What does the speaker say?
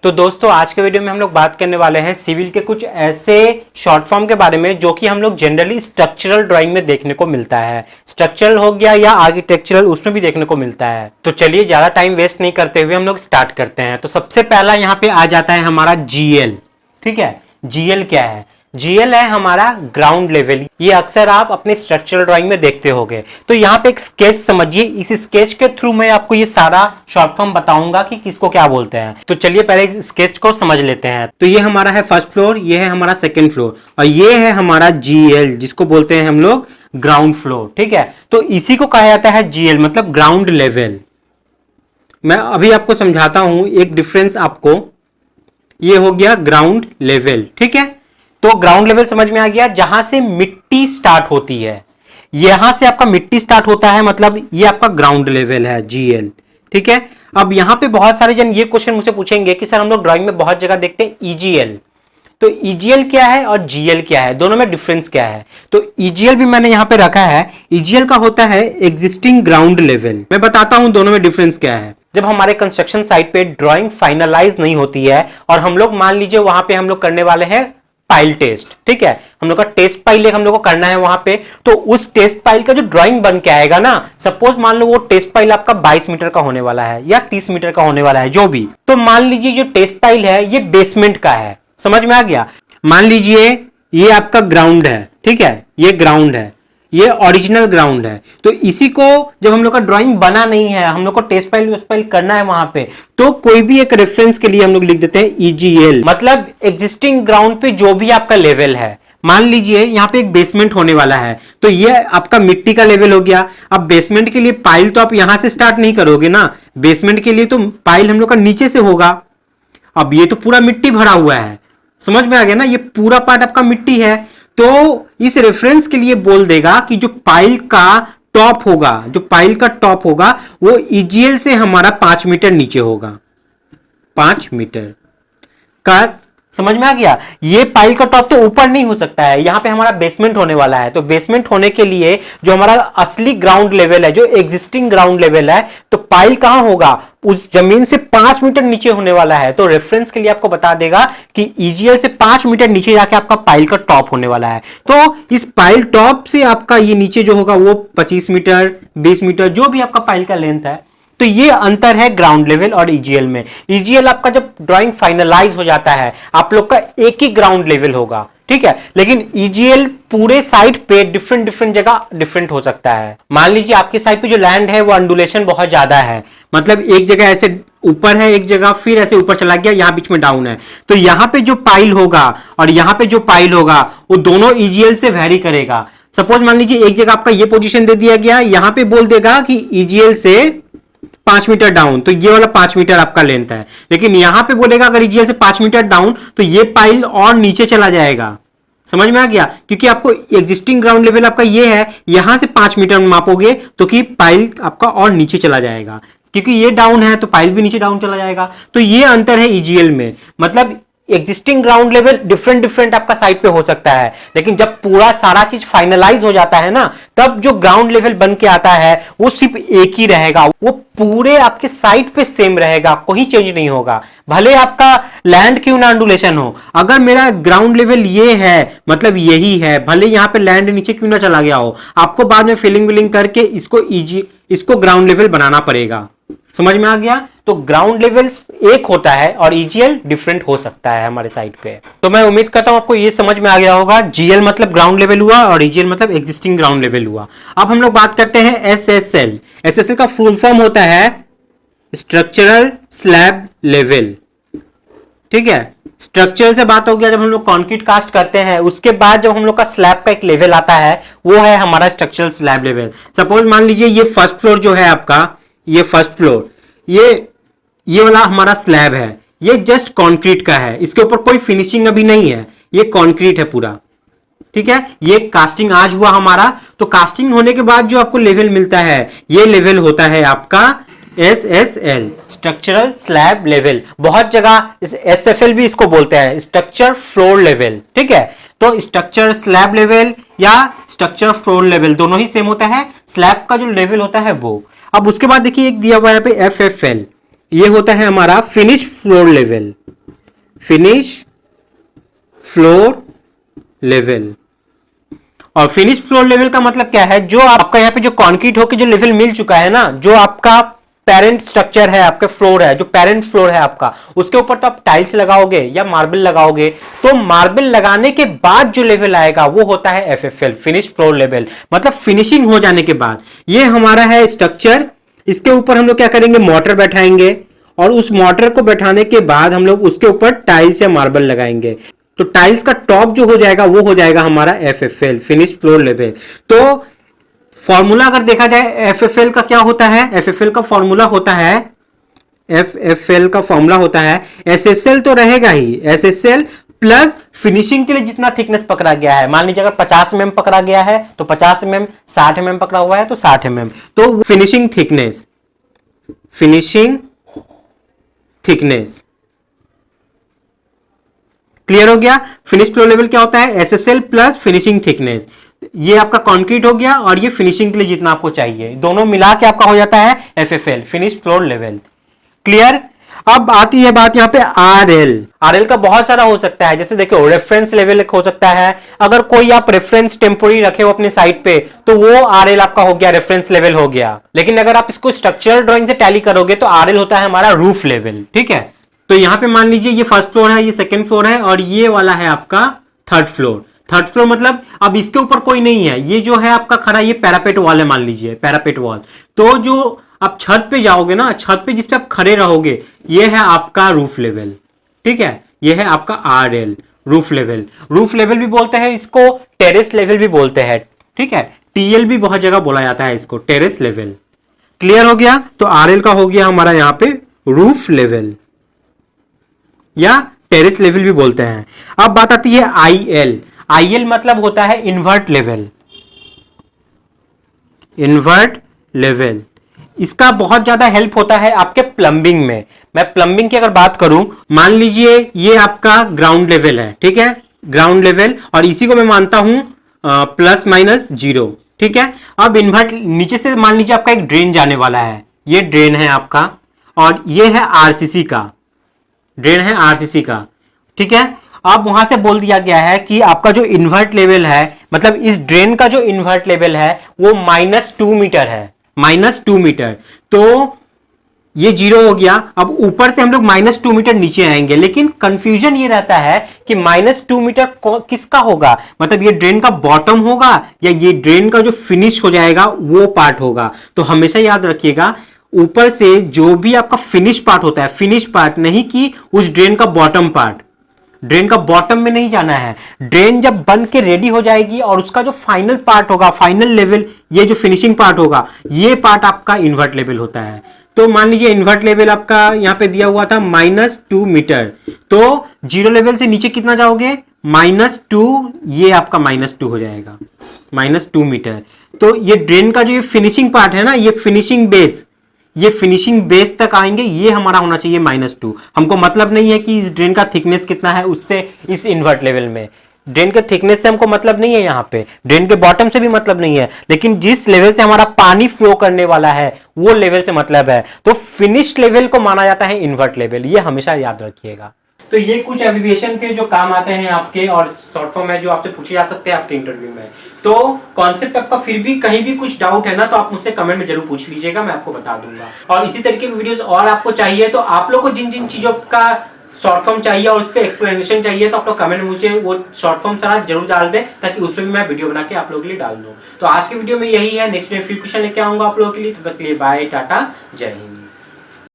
तो दोस्तों आज के वीडियो में हम लोग बात करने वाले हैं सिविल के कुछ ऐसे शॉर्ट फॉर्म के बारे में जो कि हम लोग जनरली स्ट्रक्चरल ड्राइंग में देखने को मिलता है। स्ट्रक्चरल हो गया या आर्किटेक्चरल, उसमें भी देखने को मिलता है। तो चलिए ज्यादा टाइम वेस्ट नहीं करते हुए हम लोग स्टार्ट करते हैं। तो सबसे पहला यहाँ पे आ जाता है हमारा जीएल। ठीक है, जीएल क्या है? जीएल है हमारा ग्राउंड लेवल। ये अक्सर आप अपने स्ट्रक्चरल ड्राइंग में देखते होंगे। तो यहाँ पे एक स्केच समझिए, इस स्केच के थ्रू मैं आपको ये सारा शॉर्ट फॉर्म बताऊंगा कि किसको क्या बोलते हैं। तो चलिए पहले इस स्केच को समझ लेते हैं। तो ये हमारा है फर्स्ट फ्लोर, ये है हमारा सेकंड फ्लोर और ये है हमारा जीएल जिसको बोलते हैं हम लोग ग्राउंड फ्लोर। ठीक है, तो इसी को कहा जाता है जीएल मतलब ग्राउंड लेवल। मैं अभी आपको समझाता हूं एक डिफरेंस आपको। ये हो गया ग्राउंड लेवल। ठीक है, तो ग्राउंड लेवल समझ में आ गया, जहां से मिट्टी स्टार्ट होती है। यहां से आपका मिट्टी स्टार्ट होता है, मतलब ये आपका ग्राउंड लेवल है जीएल। ठीक है, अब यहां पे बहुत सारे जन ये क्वेश्चन मुझसे पूछेंगे कि सर हम लोग ड्राइंग में बहुत जगह देखते हैं ईजीएल। तो ईजीएल क्या है और जीएल क्या है, दोनों में डिफरेंस क्या है? तो ईजीएल भी मैंने यहां पे रखा है। ईजीएल का होता है एग्जिस्टिंग ग्राउंड लेवल। मैं बताता हूं दोनों में डिफरेंस क्या है। जब हमारे कंस्ट्रक्शन साइट पे ड्राइंग फाइनलाइज नहीं होती है और हम लोग मान लीजिए वहां पे हम लोग करने वाले हैं पाइल टेस्ट। ठीक है, हम लोग का टेस्ट पाइल हम लोग को करना है वहां पे। तो उस टेस्ट पाइल का जो ड्राइंग बन के आएगा ना, सपोज मान लो वो टेस्ट पाइल आपका 22 मीटर का होने वाला है या 30 मीटर का होने वाला है, जो भी। तो मान लीजिए जो टेस्ट पाइल है ये बेसमेंट का है। समझ में आ गया? मान लीजिए ये आपका ग्राउंड है। ठीक है, ये ग्राउंड है, ये ओरिजिनल ग्राउंड है। तो इसी को जब हम लोग का ड्राइंग बना नहीं है, हम लोग को टेस्ट पाइल करना है वहां पे, तो कोई भी एक रेफरेंस के लिए हम लोग लिख देते हैं ईजीएल, मतलब एग्जिस्टिंग ग्राउंड पे जो भी आपका लेवल है। मान लीजिए यहां पे एक बेसमेंट होने वाला है, तो ये आपका मिट्टी का लेवल हो गया। अब बेसमेंट के लिए पाइल तो आप यहां से स्टार्ट नहीं करोगे ना, बेसमेंट के लिए तो पाइल हम लोग का नीचे से होगा। अब ये तो पूरा मिट्टी भरा हुआ है, समझ में आ गया ना, ये पूरा पार्ट आपका मिट्टी है। तो इस रेफरेंस के लिए बोल देगा कि जो पाइल का टॉप होगा, जो पाइल का टॉप होगा वो ईजीएल से हमारा 5 मीटर नीचे होगा। 5 मीटर का समझ में आ गया? ये पाइल का टॉप तो ऊपर नहीं हो सकता है, यहां पे हमारा बेसमेंट होने वाला है। तो बेसमेंट होने के लिए जो हमारा असली ग्राउंड लेवल है, जो एग्जिस्टिंग ग्राउंड लेवल है, तो पाइल कहां होगा? उस जमीन से 5 मीटर नीचे होने वाला है। तो रेफरेंस के लिए आपको बता देगा कि ईजीएल से 5 मीटर नीचे जाके आपका पाइल का टॉप होने वाला है। तो इस पाइल टॉप से आपका ये नीचे जो होगा वो 25 मीटर 20 मीटर जो भी आपका पाइल का लेंथ है। तो ये अंतर है ग्राउंड लेवल और ईजीएल में। ईजीएल आपका जब ड्राइंग फाइनलाइज हो जाता है आप लोग का एक ही ग्राउंड लेवल होगा। ठीक है, लेकिन ईजीएल पूरे साइट पे डिफरेंट जगह डिफरेंट हो सकता है। मान लीजिए आपके साइट पे जो लैंड है वो अंडुलेशन बहुत ज्यादा है, मतलब एक जगह ऐसे ऊपर है, एक जगह फिर ऐसे ऊपर चला गया, यहां बीच में डाउन है। तो यहां पे जो पाइल होगा और यहां पे जो पाइल होगा वो दोनों ईजीएल से वेरी करेगा। सपोज मान लीजिए एक जगह आपका ये पोजीशन दे दिया गया, यहां पे बोल देगा कि ईजीएल से 5 मीटर डाउन, तो ये वाला 5 मीटर आपका लेंथ है। लेकिन यहां पे बोलेगा अगर ईजीएल से 5 मीटर डाउन तो ये पाइल और नीचे चला जाएगा। समझ में आ गया? क्योंकि आपको एग्जिस्टिंग ग्राउंड लेवल आपका ये है, यहां से 5 मीटर मापोगे तो कि पाइल आपका और नीचे चला जाएगा, क्योंकि ये डाउन है तो पाइल भी नीचे डाउन चला जाएगा। तो ये अंतर है ईजीएल में, मतलब एग्जिस्टिंग ग्राउंड लेवल डिफरेंट आपका साइट पे हो सकता है, लेकिन जब पूरा सारा चीज फाइनलाइज हो जाता है ना, तब जो ग्राउंड लेवल बन के आता है वो सिर्फ एक ही रहेगा, वो पूरे आपके साइट पे सेम रहेगा, कोई चेंज नहीं होगा। भले आपका लैंड क्यों ना अंडुलेशन हो, अगर मेरा ग्राउंड लेवल ये है मतलब यही है, भले यहां पे लैंड नीचे क्यों ना चला गया हो, आपको बाद में फिलिंग विलिंग करके इसको ग्राउंड लेवल बनाना पड़ेगा। समझ में आ गया? तो ग्राउंड लेवल एक होता है और ईजीएल डिफरेंट हो सकता है हमारे साइड पे। तो मैं उम्मीद करता हूं आपको ये समझ में आ गया होगा। जीएल मतलब ग्राउंड लेवल हुआ और ईजीएल मतलब एग्जिस्टिंग ग्राउंड लेवल हुआ। अब हम लोग बात करते हैं एसएसएल। एसएसएल का फुल फॉर्म होता है स्ट्रक्चरल स्लैब लेवल। ठीक है, स्ट्रक्चरल से बात हो गया जब हम लोग कंक्रीट कास्ट करते हैं, उसके बाद जब हम लोग का स्लैब का एक लेवल आता है वो है हमारा स्ट्रक्चरल स्लैब लेवल। सपोज मान लीजिए ये फर्स्ट फ्लोर जो है आपका, ये फर्स्ट फ्लोर, ये वाला हमारा स्लैब है, ये जस्ट कंक्रीट का है, इसके ऊपर कोई फिनिशिंग अभी नहीं है, ये कंक्रीट है पूरा। ठीक है, ये कास्टिंग आज हुआ हमारा, तो कास्टिंग होने के बाद जो आपको लेवल मिलता है ये लेवल होता है आपका एसएसएल, स्ट्रक्चरल स्लैब लेवल। बहुत जगह एसएफएल भी इसको बोलते हैं, स्ट्रक्चर फ्लोर लेवल। ठीक है, तो स्ट्रक्चर स्लैब लेवल या स्ट्रक्चर फ्लोर लेवल दोनों ही सेम होता है, स्लैब का जो लेवल होता है वो। अब उसके बाद देखिए एक दिया हुआ है पे एफएफएल, ये होता है हमारा finish floor level, finish floor level. और फिनिश फ्लोर लेवल का मतलब क्या है, जो आपका यहाँ पे जो कंक्रीट होकर जो लेवल मिल चुका है ना, जो आपका पेरेंट स्ट्रक्चर है, आपका फ्लोर है, जो पेरेंट फ्लोर है आपका, उसके ऊपर तो आप टाइल्स लगाओगे या मार्बल लगाओगे, तो मार्बल लगाने के बाद जो लेवल आएगा वो होता है एफएफएल, फिनिश फ्लोर लेवल, मतलब फिनिशिंग हो जाने के बाद। ये हमारा है स्ट्रक्चर, इसके ऊपर हम लोग क्या करेंगे, मोटर बैठाएंगे, और उस मोटर को बैठाने के बाद हम लोग उसके ऊपर टाइल्स या मार्बल लगाएंगे, तो टाइल्स का टॉप जो हो जाएगा वो हो जाएगा हमारा एफएफएल, फिनिश फ्लोर लेवल। तो फॉर्मूला अगर देखा जाए एफएफएल का क्या होता है, एफएफएल का फॉर्मूला होता है, एफएफएल का फॉर्मूला होता है एसएसएल तो रहेगा ही, एसएसएल प्लस फिनिशिंग के लिए जितना थिकनेस पकड़ा गया है। मान लीजिए अगर 50 mm पकड़ा गया है तो 50 mm, 60 mm पकड़ा हुआ है तो 60 mm, तो finishing thickness, finishing thickness. Clear हो गया। फिनिश फ्लोर लेवल क्या होता है, एसएसएल प्लस फिनिशिंग थिकनेस। ये आपका कंक्रीट हो गया और ये फिनिशिंग के लिए जितना आपको चाहिए, दोनों मिला के आपका हो जाता है FFL, finish floor level. Clear. अब आती है बात यहाँ पे आरएल। आरएल का बहुत सारा हो सकता है, जैसे देखो रेफरेंस लेवल हो सकता है, अगर कोई आप रेफरेंस टेम्पोरी रखे हो अपने साइट पे तो वो आरएल आपका हो गया, रेफरेंस लेवल हो गया। लेकिन अगर आप इसको स्ट्रक्चरल ड्राइंग से टैली करोगे तो आरएल होता है हमारा रूफ लेवल। ठीक है, तो यहां पे मान लीजिए ये फर्स्ट फ्लोर है, ये सेकंड फ्लोर है और ये वाला है आपका थर्ड फ्लोर। थर्ड फ्लोर मतलब अब इसके ऊपर कोई नहीं है, ये जो है आपका खड़ा, ये पैरापेट वॉल है, मान लीजिए पैरापेट वॉल। तो जो आप छत पे जाओगे ना, छत पे जिस पे आप खड़े रहोगे, ये है आपका रूफ लेवल। ठीक है, ये है आपका RL, roof level. Roof level भी बोलते हैं इसको, टेरेस लेवल भी बोलते हैं। ठीक है, टीएल भी बहुत जगह बोला जाता है इसको, टेरेस लेवल। क्लियर हो गया। तो आरएल का हो गया हमारा यहां पे रूफ लेवल या टेरेस लेवल भी बोलते हैं। अब बात आती है आईएल। आईएल मतलब होता है इन्वर्ट लेवल, इन्वर्ट लेवल। इसका बहुत ज्यादा हेल्प होता है आपके प्लम्बिंग में। मैं प्लम्बिंग की अगर बात करूं, मान लीजिए ये आपका ग्राउंड लेवल है, ठीक है, ग्राउंड लेवल, और इसी को मैं मानता हूं प्लस माइनस 0। ठीक है, अब इन्वर्ट, नीचे से मान लीजिए आपका एक ड्रेन जाने वाला है, ये ड्रेन है आपका और ये है आरसीसी का, ड्रेन है आरसीसी का। ठीक है, अब वहां से बोल दिया गया है कि आपका जो इन्वर्ट लेवल है, मतलब इस ड्रेन का जो इन्वर्ट लेवल है वो -2 मीटर है, -2 मीटर। तो ये 0 हो गया। अब ऊपर से हम लोग -2 मीटर नीचे आएंगे, लेकिन कंफ्यूजन ये रहता है कि -2 मीटर किसका होगा, मतलब ये ड्रेन का बॉटम होगा या ये ड्रेन का जो फिनिश हो जाएगा वो पार्ट होगा। तो हमेशा याद रखिएगा, ऊपर से जो भी आपका फिनिश पार्ट होता है, फिनिश पार्ट, नहीं कि उस ड्रेन का बॉटम पार्ट। ड्रेन का बॉटम में नहीं जाना है। ड्रेन जब बन के रेडी हो जाएगी और उसका जो फाइनल पार्ट होगा, फाइनल लेवल, ये जो फिनिशिंग पार्ट होगा, ये पार्ट आपका इन्वर्ट लेवल होता है। तो मान लीजिए इन्वर्ट लेवल आपका यहां पे दिया हुआ था -2 मीटर, तो 0 लेवल से नीचे कितना जाओगे, -2, ये आपका -2 हो जाएगा, -2 मीटर। तो ये ड्रेन का जो ये फिनिशिंग पार्ट है ना, ये फिनिशिंग बेस, ये फिनिशिंग बेस तक आएंगे, ये हमारा होना चाहिए -2। हमको मतलब नहीं है कि इस ड्रेन का थिकनेस कितना है उससे, इस इन्वर्ट लेवल में ड्रेन के थिकनेस से हमको मतलब नहीं है, यहाँ पे ड्रेन के बॉटम से भी मतलब नहीं है, लेकिन जिस लेवल से हमारा पानी फ्लो करने वाला है वो लेवल से मतलब है। तो फिनिश लेवल को माना जाता है इन्वर्ट लेवल, ये हमेशा याद रखिएगा। तो ये कुछ एब्रिविएशन के जो काम आते हैं आपके, और शॉर्ट फॉर्म है जो आपसे पूछे जा सकते हैं आपके इंटरव्यू में। तो कॉन्सेप्ट आपका फिर भी कहीं भी कुछ डाउट है ना, तो आप मुझसे कमेंट में जरूर पूछ लीजिएगा, मैं आपको बता दूंगा। और इसी तरीके की वीडियोस और आपको चाहिए, तो आप लोग को जिन जिन चीजों का शॉर्ट फॉर्म चाहिए और उस पर एक्सप्लेनेशन चाहिए, तो आप लोग कमेंट में मुझे वो शॉर्ट फॉर्म सारा जरूर डाल दें, ताकि उस पर भी मैं वीडियो बना के आप लोगों के लिए डाल दूं। तो आज के वीडियो में यही है, नेक्स्ट में फिर क्वेश्चन लेके आऊंगा आप लोगों के लिए। तब तक के लिए बाय, टाटा, जय हिंद।